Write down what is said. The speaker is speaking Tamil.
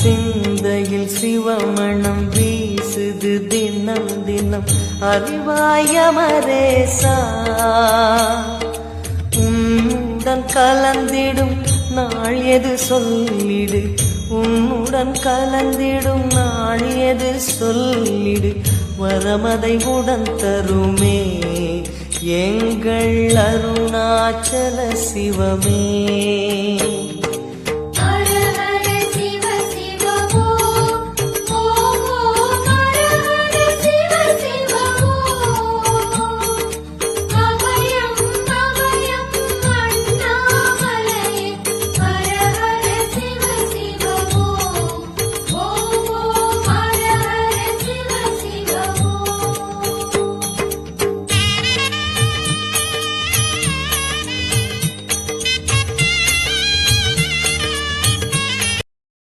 சிந்தையில் சிவமணம் வீசுது தினம் தினம் அறிவாயமரேசா உன்னுடன் கலந்திடும் நாள் எது சொல்லிடு உன்னுடன் கலந்திடும் நாள் எது சொல்லிடு வரமதை உடன் தருமே எங்கள் அருணாச்சல சிவமே